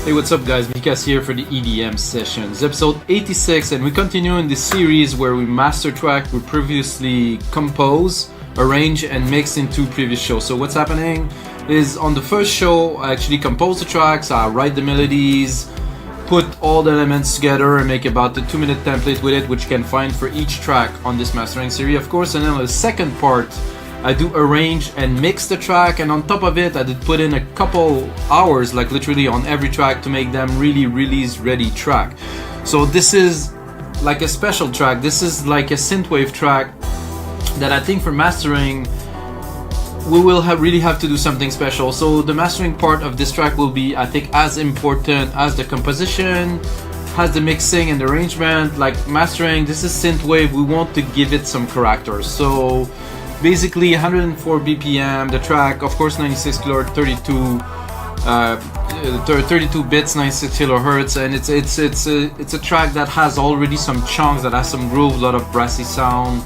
Hey, what's up guys, Mikas here for the EDM sessions, episode 86, and we continue in this series where we master track we previously compose, arrange and mix in two previous shows. So what's happening is on the first show I actually compose the tracks, I write the melodies, put all the elements together and make about the 2-minute template with it, which you can find for each track on this mastering series of course. And then on the second part I do arrange and mix the track, and on top of it I did put in a couple hours, like literally on every track, to make them really release ready track. So this is like a special track, this is like a synthwave track that I think for mastering we will really have to do something special. So the mastering part of this track will be, I think, as important as the composition, as the mixing and the arrangement. Like mastering, this is synthwave, we want to give it some character. So basically 104 BPM, the track, of course 96 kilohertz, 32 bits, 96 kilohertz, and it's a track that has already some chunks, that has some groove, a lot of brassy sound,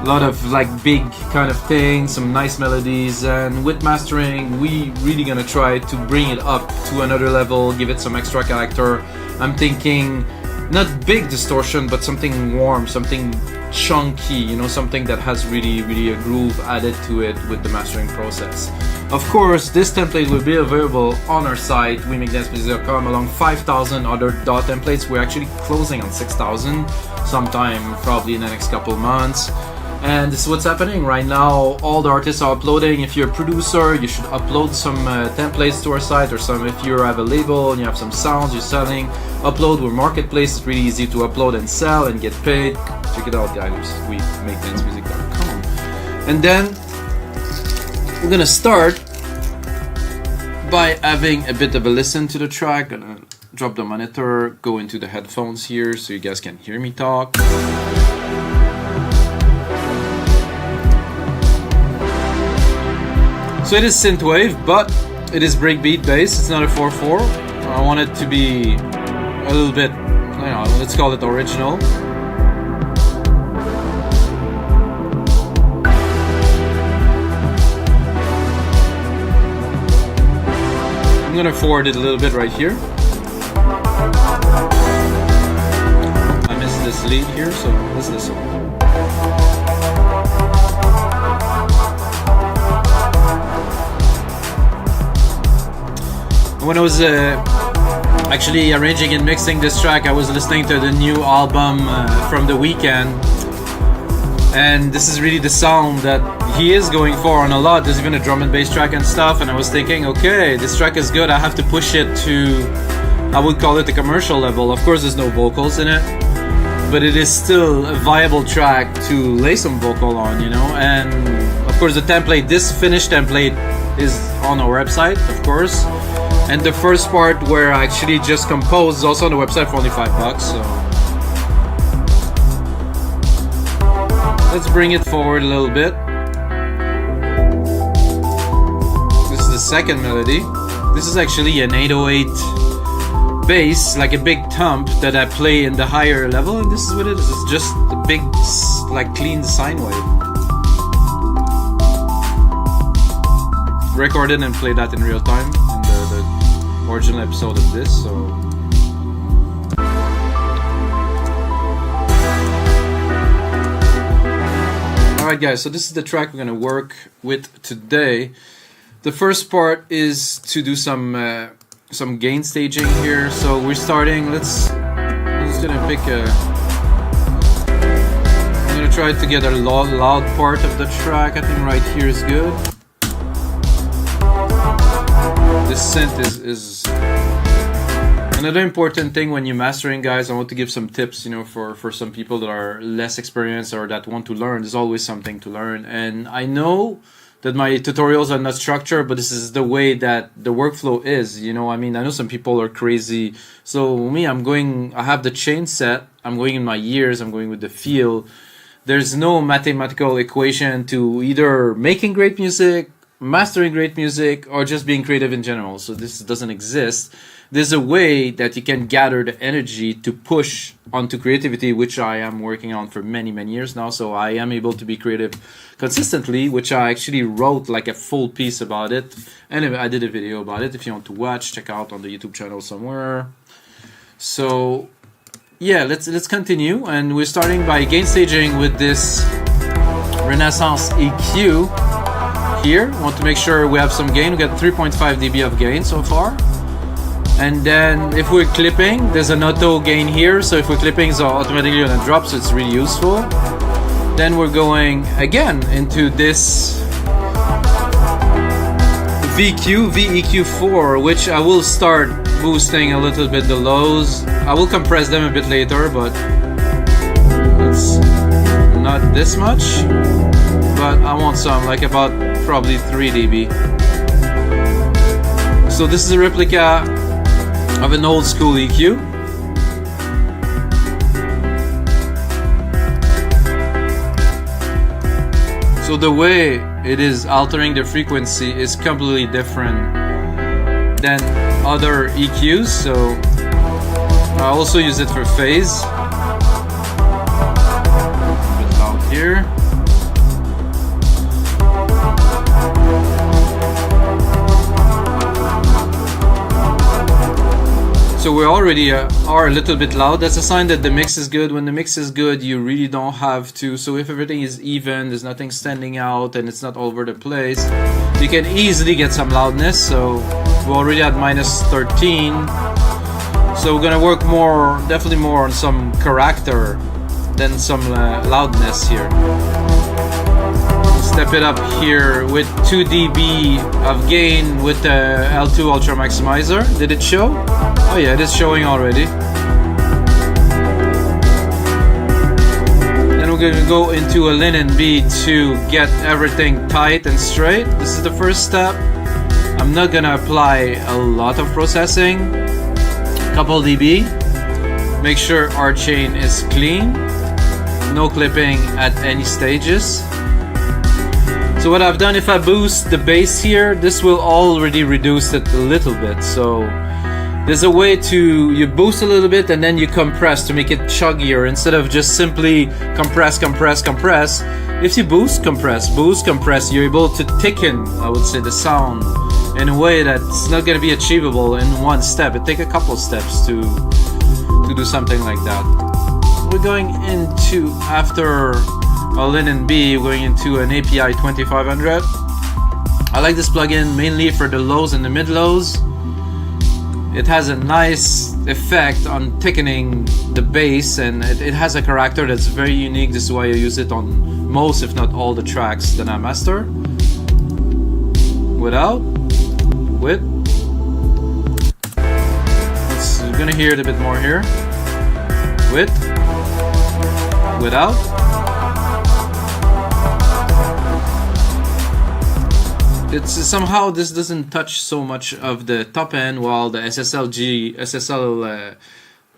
a lot of like big kind of things, some nice melodies. And with mastering we really gonna try to bring it up to another level, give it some extra character. I'm thinking not big distortion, but something warm, something chunky, you know, something that has really a groove added to it with the mastering process. Of course this template will be available on our site wemixdance.com along 5,000 other DAW templates. We're actually closing on 6,000 sometime probably in the next couple of months. And this is what's happening right now. All the artists are uploading. If you're a producer, you should upload some templates to our site, or some, if you have a label and you have some sounds you're selling, upload. We're marketplace, it's really easy to upload and sell and get paid. Check it out guys, we makedancemusic.com. And then we're gonna start by having a bit of a listen to the track. Gonna drop the monitor, go into the headphones here so you guys can hear me talk. So it is synthwave, but it is breakbeat based. It's not a 4/4. I want it to be a little bit, you know, let's call it original. I'm gonna forward it a little bit right here. I missed this lead here, so let's listen. When I was actually arranging and mixing this track, I was listening to the new album from The Weeknd, and this is really the sound that he is going for on a lot. There's even a drum and bass track and stuff, and I was thinking, okay, this track is good, I have to push it to, I would call it the commercial level. Of course there's no vocals in it, but it is still a viable track to lay some vocal on, you know. And of course the template, this finished template is on our website, of course. And the first part where I actually just composed is also on the website for only $5. So let's bring it forward a little bit. This is the second melody. This is actually an 808 bass, like a big thump that I play in the higher level, and this is what it is. It's just a big, like, clean sine wave. Recorded and played that in real time in the original episode of this. So alright guys, so this is the track we're gonna work with today. The first part is to do some gain staging here. So we're starting, I'm just gonna pick I'm gonna try to get a loud part of the track. I think right here is good. This synth is another important thing when you're mastering, guys. I want to give some tips, you know, for some people that are less experienced or that want to learn. There's always something to learn, and I know that my tutorials are not structured, but this is the way that the workflow is, you know. I mean, I know some people are crazy. So me, I have the chain set, I'm going in my ears, I'm going with the feel. There's no mathematical equation to either making great music, mastering great music, or just being creative in general. So this doesn't exist. there's a way that you can gather the energy to push onto creativity, which I am working on for many years now. So I am able to be creative consistently, which I actually wrote like a full piece about it, and I did a video about it. If you want to watch, check out on the YouTube channel somewhere. So yeah, let's continue, and we're starting by gain staging with this Renaissance EQ here. Want to make sure we have some gain. We got 3.5 dB of gain so far. And then if we're clipping, there's an auto gain here, so if we're clipping, it's automatically gonna drop, so it's really useful. Then we're going again into this VEQ4, which I will start boosting a little bit the lows. I will compress them a bit later, but it's not this much. But I want some, like about probably 3 dB. So this is a replica of an old school EQ. So the way it is altering the frequency is completely different than other EQs. So I also use it for phase. A bit loud here. So we already are a little bit loud. That's a sign that the mix is good. When the mix is good, you really don't have to. So if everything is even, there's nothing standing out, and it's not all over the place, you can easily get some loudness. So we're already at -13. So we're gonna work more, definitely more on some character than some loudness here. Step it up here with 2 dB of gain with the L2 Ultramaximizer. Did it show? Oh yeah, it is showing already. Then we're going to go into a LIN MB to get everything tight and straight. This is the first step. I'm not gonna apply a lot of processing. Couple dB. Make sure our chain is clean. No clipping at any stages. So what I've done, if I boost the bass here, this will already reduce it a little bit. So there's a way to, you boost a little bit and then you compress to make it chuggier instead of just simply compress. If you boost, compress, you're able to thicken, I would say, the sound in a way that's not going to be achievable in one step. It takes a couple steps to do something like that. We're going into, after a LIN MB, we're going into an API 2500. I like this plugin mainly for the lows and the mid lows. It has a nice effect on thickening the bass, and it has a character that's very unique. This is why I use it on most, if not all, the tracks that I master. Without, with. You're gonna hear it a bit more here. With, without. It's somehow this doesn't touch so much of the top end, while the SSL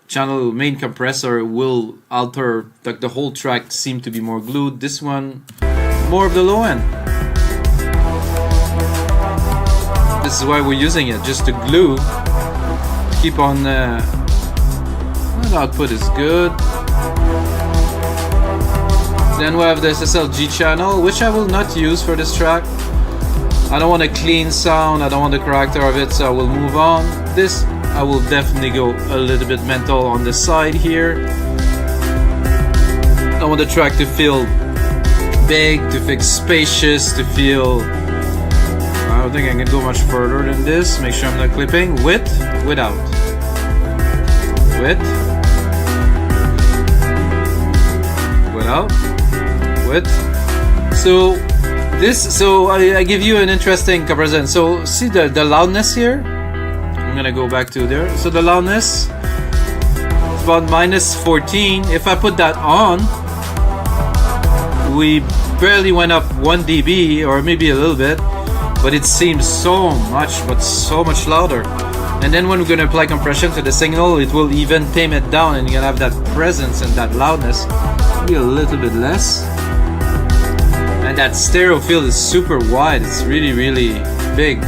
channel main compressor will alter, like the whole track seem to be more glued. This one, more of the low end. This is why we're using it, just to glue. Keep on. The output is good. Then we have the SSLG channel, which I will not use for this track. I don't want a clean sound, I don't want the character of it, so I will move on. This, I will definitely go a little bit mental on the side here. I want the track to feel big, to feel spacious, to feel... I don't think I can go much further than this. Make sure I'm not clipping. With, without. With. Without. With. So... So I give you an interesting comparison. So see the loudness here. I'm gonna go back to there. So the loudness is about -14. If I put that on, we barely went up 1 dB or maybe a little bit, but it seems so much louder. And then when we're gonna apply compression to the signal, it will even tame it down, and you're gonna have that presence and that loudness. Maybe a little bit less. And that stereo field is super wide. It's really big.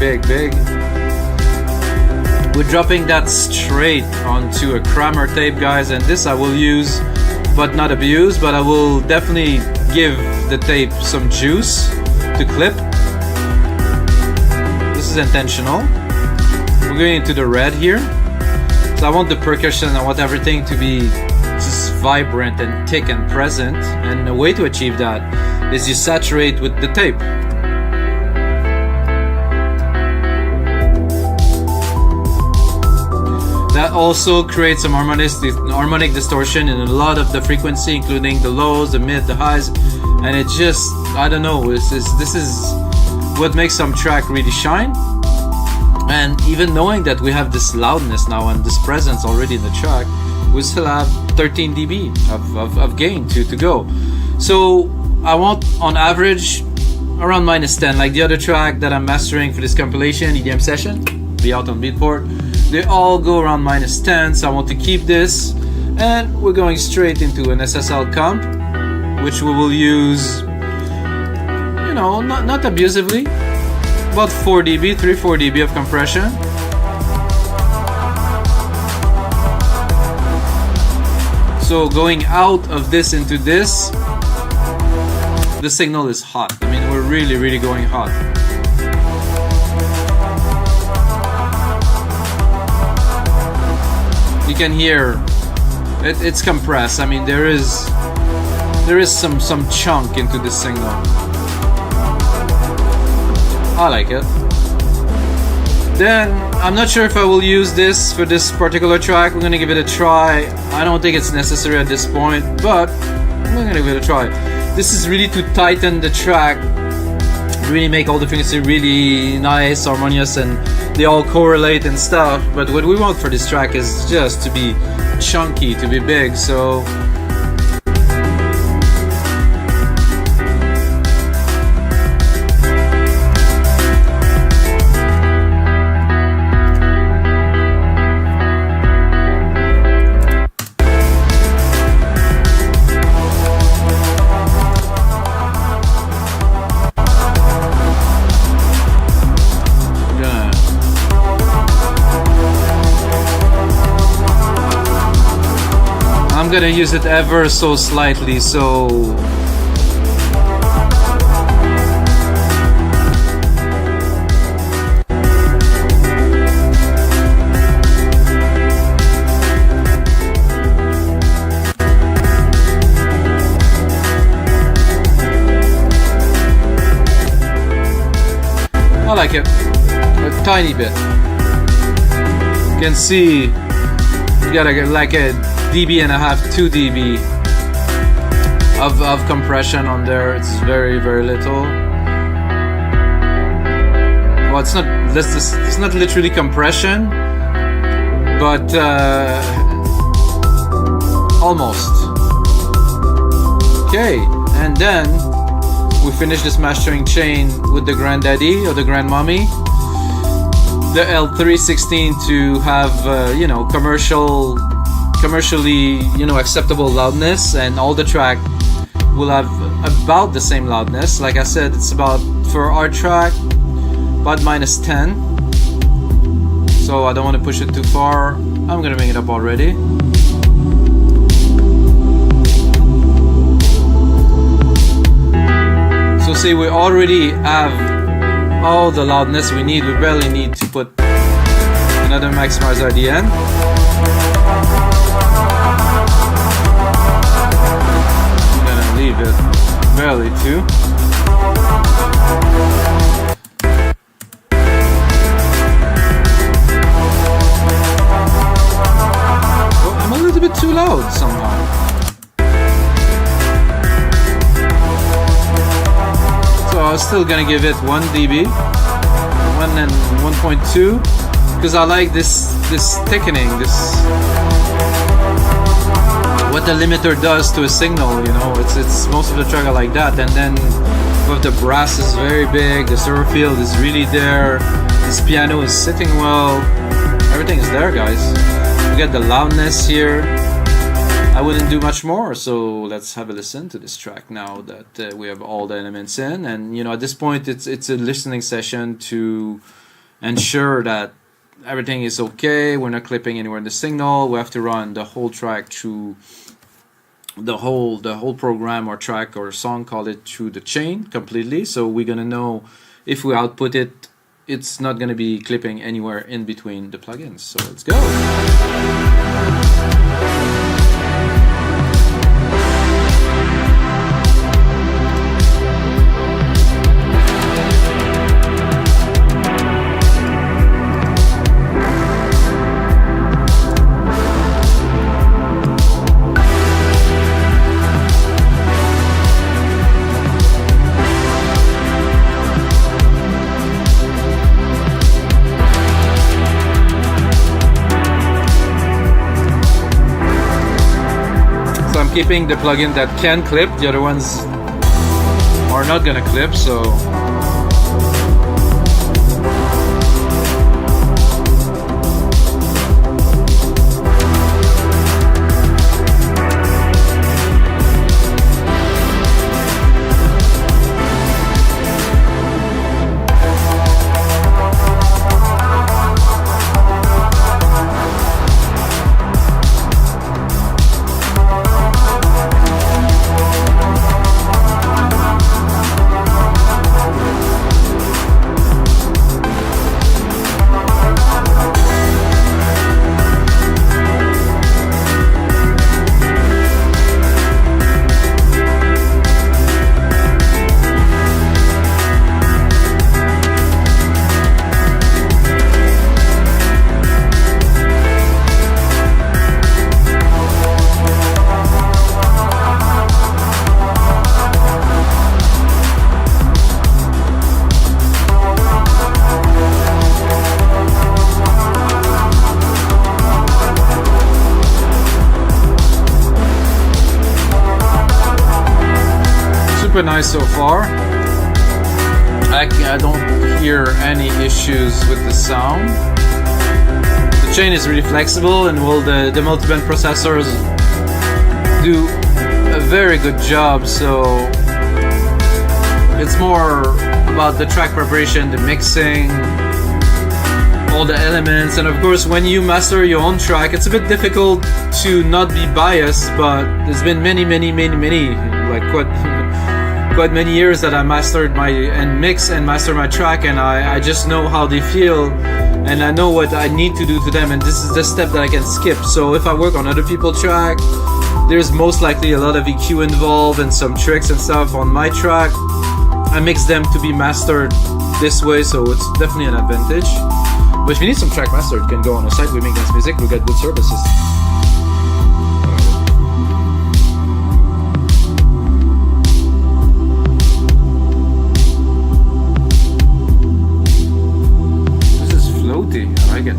We're dropping that straight onto a Kramer tape, guys, and this I will use but not abuse, but I will definitely give the tape some juice to clip. This is intentional. We're going into the red here, so I want the percussion, I want everything to be just vibrant and thick and present, and the way to achieve that is you saturate with the tape. That also creates some harmonic distortion in a lot of the frequency, including the lows, the mid, the highs, and it just, I don't know, this is what makes some track really shine. And even knowing that we have this loudness now and this presence already in the track, we still have 13 dB of gain to go. So I want on average around -10, like the other track that I'm mastering for this compilation, EDM session, be out on Beatport. They all go around -10, so I want to keep this, and we're going straight into an SSL comp, which we will use, you know, not abusively, about 4 dB, 3-4 dB of compression. So going out of this into this, the signal is hot. I mean, we're really going hot. You can hear it's compressed. I mean, there is some chunk into this signal. I like it. Then I'm not sure if I will use this for this particular track. We're gonna give it a try. I don't think it's necessary at this point, but I'm gonna give it a try. This is really to tighten the track, really make all the frequency really nice, harmonious, and they all correlate and stuff. But what we want for this track is just to be chunky, to be big. So I'm gonna use it ever so slightly, so I like it a tiny bit. You can see you got like a dB and a half, 2 dB of compression on there. It's very little. Well, it's not literally compression, but almost. Okay, and then we finish this mastering chain with the granddaddy or the grandmommy, the L316, to have you know, commercially, you know, acceptable loudness, and all the track will have about the same loudness. Like I said, it's about, for our track, about -10. So I don't want to push it too far. I'm gonna bring it up already. So see, we already have all the loudness we need. We barely need to put another maximizer at the end. Leave it barely too. Well, I'm a little bit too loud somehow. So I was still gonna give it 1 dB, 1 and 1.2, because I like this thickening, what the limiter does to a signal, you know. It's most of the track are like that, and then with the brass is very big, the server field is really there, this piano is sitting well, everything is there, guys. We get the loudness here. I wouldn't do much more, so let's have a listen to this track now that we have all the elements in. And you know, at this point it's a listening session to ensure that everything is okay. We're not clipping anywhere in the signal. We have to run the whole track through the whole program or track or song, call it, through the chain completely. So we're gonna know if we output it, it's not gonna be clipping anywhere in between the plugins. So let's go. Keeping the plugin that can clip, the other ones are not gonna clip, so super nice so far. I don't hear any issues with the sound. The chain is really flexible, and the multiband processors do a very good job. So it's more about the track preparation, the mixing, all the elements, and of course when you master your own track, it's a bit difficult to not be biased, but there's been many, like quite many years that I mastered mix and master my track, and I just know how they feel, and I know what I need to do to them, and this is the step that I can skip. So if I work on other people's track, there's most likely a lot of EQ involved and some tricks and stuff. On my track, I mix them to be mastered this way, so it's definitely an advantage. But if you need some track master, you can go on our site. We make dance music. We got good services. This is floaty. I like it.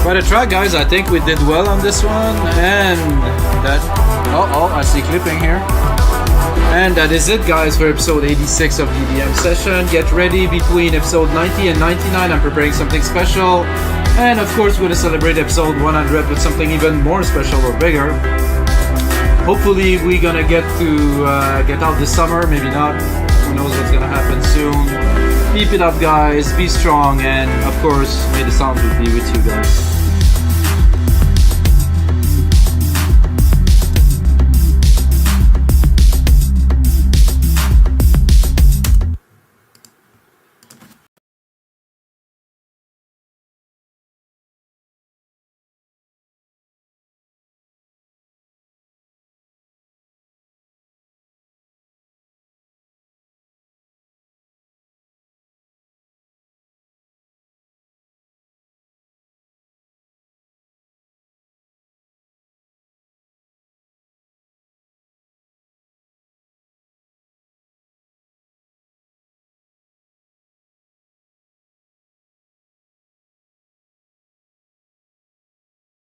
Quite a track, guys. I think we did well on this one, and that I see clipping here. And that is it, guys, for episode 86 of the EDM session. Get ready, between episode 90 and 99 I'm preparing something special. And of course, we're gonna celebrate episode 100 with something even more special or bigger. Hopefully, we're gonna get to get out this summer. Maybe not. Who knows what's gonna happen soon. Keep it up, guys. Be strong, and of course, may the sound be with you guys.